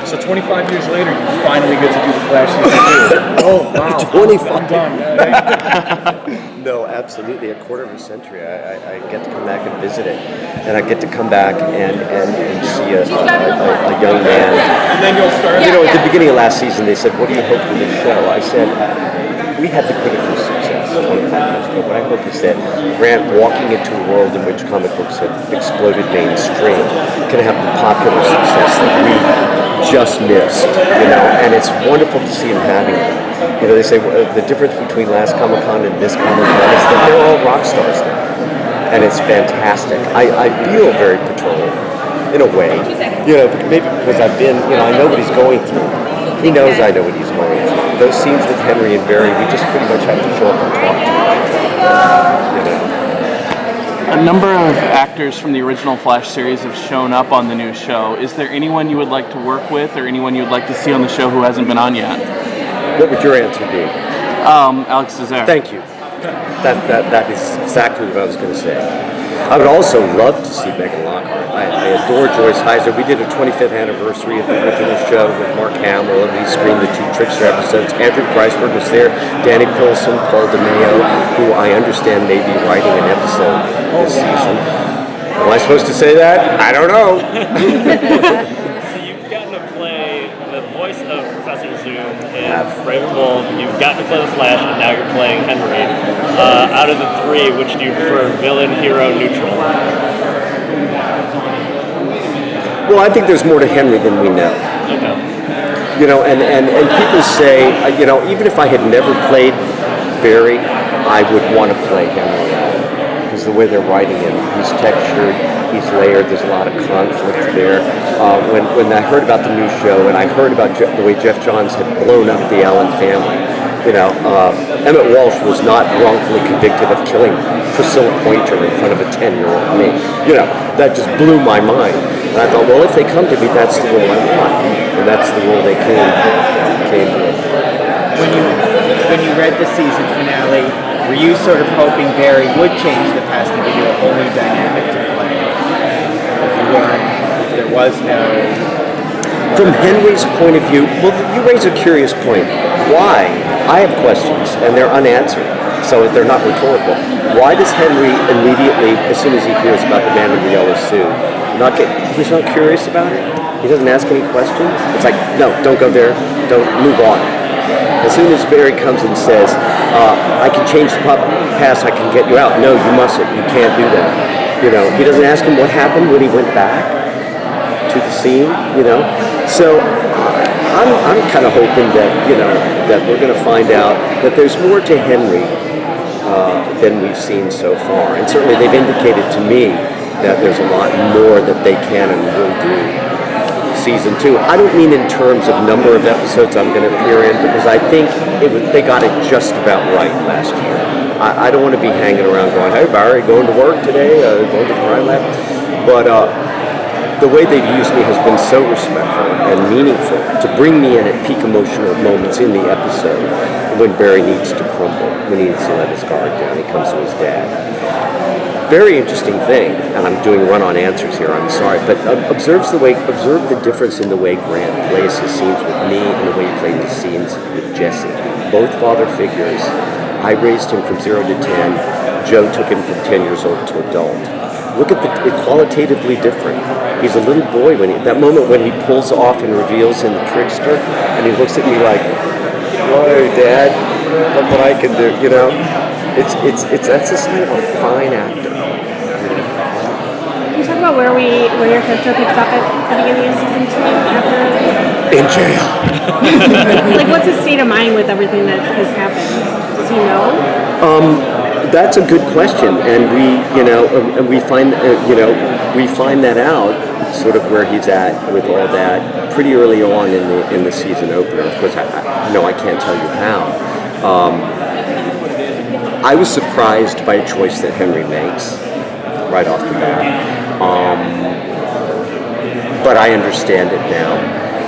So 25 years later, you finally get to do the Flash season 2. Oh, wow. 25. I'm done. No, absolutely. A quarter of a century. I get to come back and visit it. And I get to come back and see a young man. And then you'll start. You know, at the beginning of last season, they said, what do you hope for this show? I said, we had the critical success 25 years ago. What I hope is that Grant, walking into a world in which comic books have exploded mainstream, can have the popular success that we just missed, you know, and it's wonderful to see him having it. You know, they say the difference between last Comic-Con and this Comic-Con is that they're all rock stars now, and it's fantastic. I feel very patrol in a way, you know, maybe because I've been, you know, I know what he's going through. He knows I know what he's going through. Those scenes with Henry and Barry, we just pretty much have to show up and talk to him, you know. A number of actors from the original Flash series have shown up on the new show. Is there anyone you would like to work with or anyone you would like to see on the show who hasn't been on yet? What would your answer be? Alex Desire. Thank you. That is exactly what I was going to say. I would also love to see Megan Lockhart. I adore Joyce Heiser. We did a 25th anniversary of the original show with Mark Hamill, and we screened the 2 Trickster episodes. Andrew Kreisberg was there, Danny Pilson, Paul DeMeo, who I understand may be writing an episode this season. Am I supposed to say that? I don't know. So you've gotten to play the voice of Professor Zoom in Brave and Bold. You've gotten to play the Flash, and now you're playing Henry. Out of the 3, which do you prefer, villain, hero, neutral? Well, I think there's more to Henry than we know. Okay. You know, and people say, you know, even if I had never played Barry, I would want to play Henry. Because the way they're writing him, he's textured, he's layered, there's a lot of conflict there. When I heard about the new show, and I heard about the way Jeff Johns had blown up the Allen family, you know, Emmett Walsh was not wrongfully convicted of killing Priscilla Pointer in front of a 10-year-old me. You know, that just blew my mind. And I thought, well, if they come to me, that's the role I want. And that's the role they came with. When you read the season finale, were you sort of hoping Barry would change the past and give you a whole new dynamic to play? If there was no... From Henry's point of view, well, you raise a curious point. Why? I have questions, and they're unanswered, so they're not rhetorical. Why does Henry immediately, as soon as he hears about the man in the yellow suit, he's not curious about it? He doesn't ask any questions? It's like, no, don't go there, don't move on. As soon as Barry comes and says, I can change the past, I can get you out. No, you mustn't, you can't do that. You know, he doesn't ask him what happened when he went back to the scene, you know. So I'm kind of hoping that, you know, that we're going to find out that there's more to Henry than we've seen so far. And certainly they've indicated to me that there's a lot more that they can and will do season 2. I don't mean in terms of number of episodes I'm going to appear in, because I think they got it just about right last year. I don't want to be hanging around going, hey Barry, going to work today, going to the crime lab. But the way they've used me has been so respectful and meaningful to bring me in at peak emotional moments in the episode when Barry needs to crumble, when he needs to let his guard down. He comes to his dad. Very interesting thing, and I'm doing run-on answers here, I'm sorry, but observe the difference in the way Grant plays his scenes with me and the way he played the scenes with Jesse. Both father figures. I raised him from 0 to 10. Joe took him from 10 years old to adult. Look at the qualitatively different. He's a little boy that moment when he pulls off and reveals in the Trickster, and he looks at me like, "Whoa, Dad, look what I can do," you know. It's that's a sign of a fine actor. Can you talk about where your character picks up at the beginning of season 2 after? In jail. Like, what's his state of mind with everything that has happened? Does he know? That's a good question, and we find that out sort of where he's at with all that pretty early on in the season opener. Of course, I can't tell you how. I was surprised by a choice that Henry makes right off the bat, but I understand it now,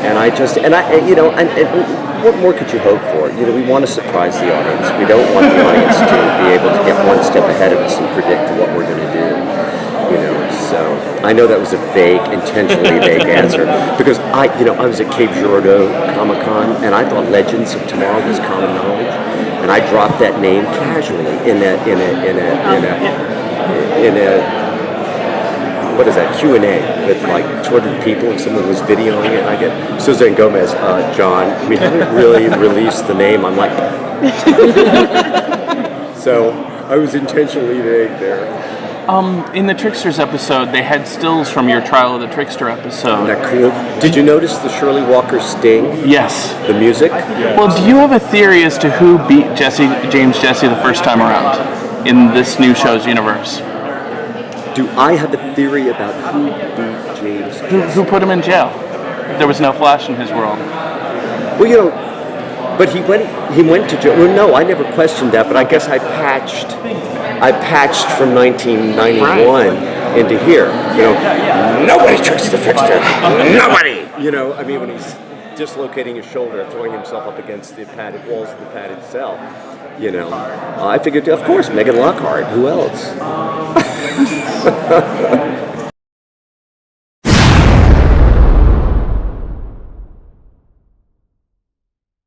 and what more could you hope for? You know, we want to surprise the audience. We don't want the audience to be able to get one step ahead of us and predict what we're going to do. You know, so I know that was a vague, intentionally vague answer because I was at Cape Girardeau Comic Con and I thought Legends of Tomorrow was common knowledge, and I dropped that name casually in a what is that, Q&A with like 200 people, and someone was videoing it, and I get Suzanne Gomez, John, we haven't really released the name. I'm like, so I was intentionally vague there. In the Tricksters episode, they had stills from your Trial of the Trickster episode. Isn't that cool? Did you notice the Shirley Walker sting? Yes. The music? Well, do you have a theory as to who beat James Jesse the first time around in this new show's universe? Do I have a theory about who beat James Jesse? Who put him in jail? There was no Flash in his world. Well, but he went to jail. Well, no, I never questioned that, but I guess I patched from 1991 into here. Nobody tricks the trickster. Nobody. I mean, when he's dislocating his shoulder, throwing himself up against the padded walls of the padded cell. I figured, of course, Megan Lockhart. Who else?